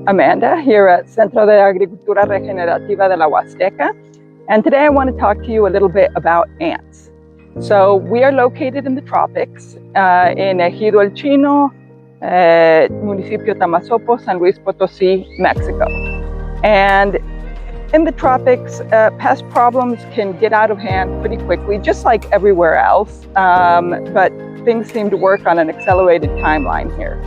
Amanda here at Centro de Agricultura Regenerativa de la Huasteca, and today I want to talk to you a little bit about ants. So we are located in the tropics in Ejido El Chino, Municipio Tamazopo, San Luis Potosí, Mexico. And in the tropics, pest problems can get out of hand pretty quickly, just like everywhere else, but things seem to work on an accelerated timeline here.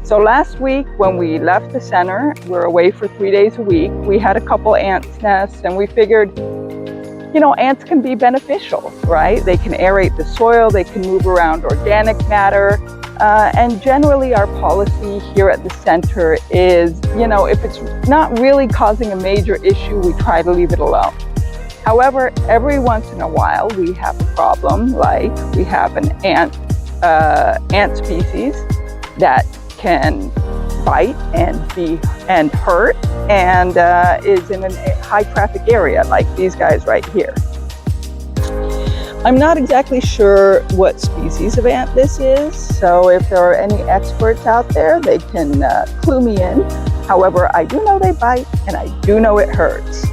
So last week when we left the center, we're away for 3 days a week, we had a couple ants nests and we figured, you know, ants can be beneficial, right? They can aerate the soil, they can move around organic matter, and generally our policy here at the center is, you know, if it's not really causing a major issue, we try to leave it alone. However, every once in a while we have a problem, like we have an ant species that can bite and hurt and is in a high traffic area like these guys right here. I'm not exactly sure what species of ant this is, so if there are any experts out there, they can clue me in. However, I do know they bite and I do know it hurts.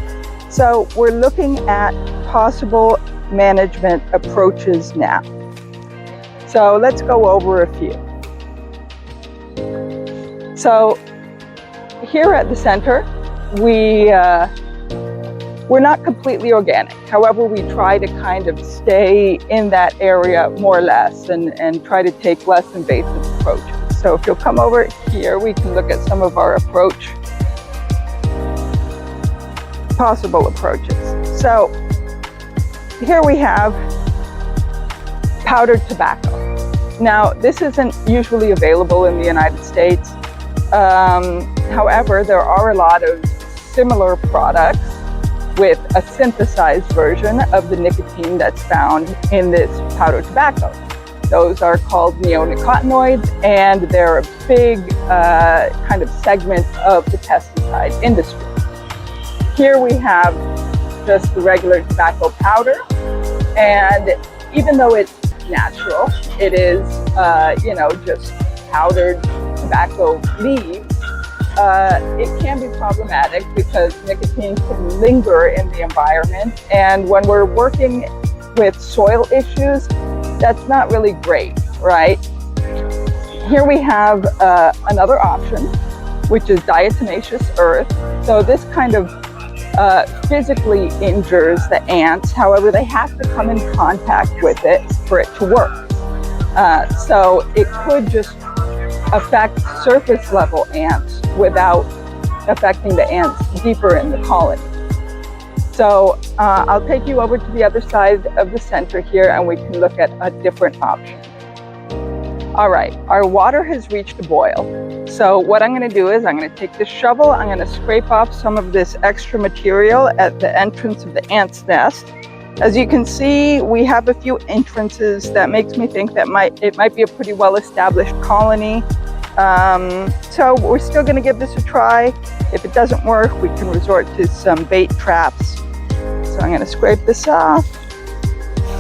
So we're looking at possible management approaches now. So let's go over a few. So here at the center, we're not completely organic. However, we try to kind of stay in that area more or less and try to take less invasive approaches. So if you'll come over here, we can look at some of our possible approaches. So here we have powdered tobacco. Now, this isn't usually available in the United States. However, there are a lot of similar products with a synthesized version of the nicotine that's found in this powdered tobacco. Those are called neonicotinoids, and they're a big kind of segment of the pesticide industry. Here we have just the regular tobacco powder, and even though it's natural, it is, you know, just powdered tobacco leaves. It can be problematic because nicotine can linger in the environment, and when we're working with soil issues, that's not really great, right? Here we have another option, which is diatomaceous earth. So this kind of physically injures the ants. However, they have to come in contact with it for it to work. So it could just affect surface level ants without affecting the ants deeper in the colony. So I'll take you over to the other side of the center here and we can look at a different option. All right, our water has reached a boil. So what I'm going to do is I'm going to take this shovel, I'm going to scrape off some of this extra material at the entrance of the ant's nest. As you can see, we have a few entrances. That makes me think that it might be a pretty well-established colony. So we're still going to give this a try. If it doesn't work, we can resort to some bait traps. So I'm going to scrape this off.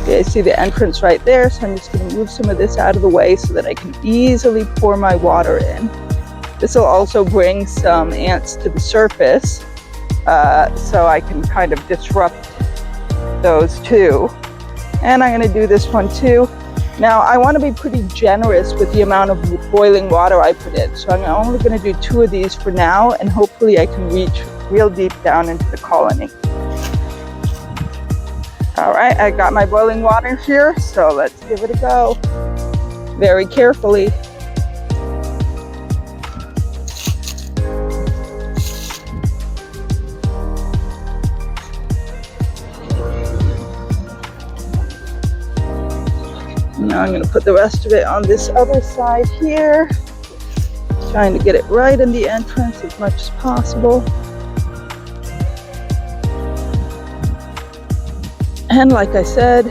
Okay, I see the entrance right there, so I'm just going to move some of this out of the way so that I can easily pour my water in. This will also bring some ants to the surface, so I can kind of disrupt those too. And I'm going to do this one too. Now I want to be pretty generous with the amount of boiling water I put in, so I'm only going to do 2 of these for now, and hopefully I can reach real deep down into the colony. All right, I got my boiling water here, so let's give it a go. Very carefully. Now I'm going to put the rest of it on this other side here, trying to get it right in the entrance as much as possible. And like I said,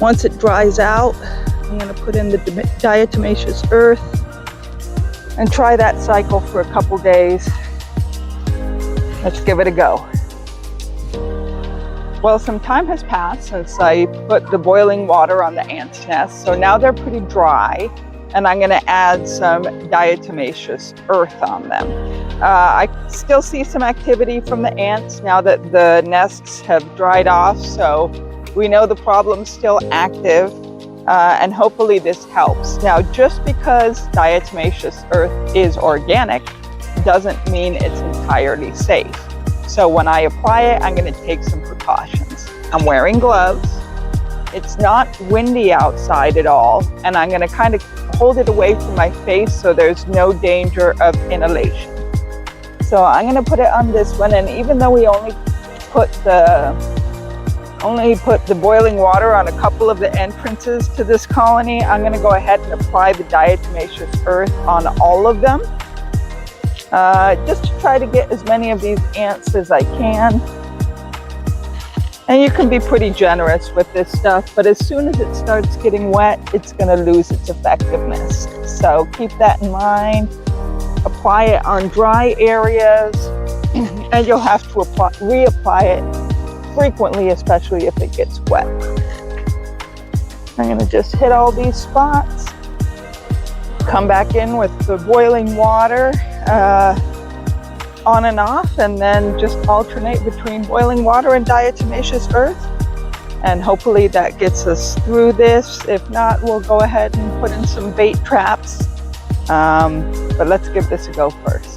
once it dries out, I'm going to put in the diatomaceous earth and try that cycle for a couple days. Let's give it a go. Well, some time has passed since I put the boiling water on the ants' nest, so now they're pretty dry. and I'm going to add some diatomaceous earth on them. I still see some activity from the ants now that the nests have dried off, so we know the problem's still active, and hopefully this helps. Now, just because diatomaceous earth is organic doesn't mean it's entirely safe. So when I apply it, I'm going to take some precautions. I'm wearing gloves. It's not windy outside at all, and I'm going to kind of hold it away from my face so there's no danger of inhalation. So I'm going to put it on this one, and even though we only put the boiling water on a couple of the entrances to this colony, I'm going to go ahead and apply the diatomaceous earth on all of them, just to try to get as many of these ants as I can. And you can be pretty generous with this stuff, but as soon as it starts getting wet, it's going to lose its effectiveness. So keep that in mind. Apply it on dry areas, and you'll have to reapply it frequently, especially if it gets wet. I'm going to just hit all these spots, come back in with the boiling water, on and off, and then just alternate between boiling water and diatomaceous earth, and hopefully that gets us through this. If not, we'll go ahead and put in some bait traps, but let's give this a go first.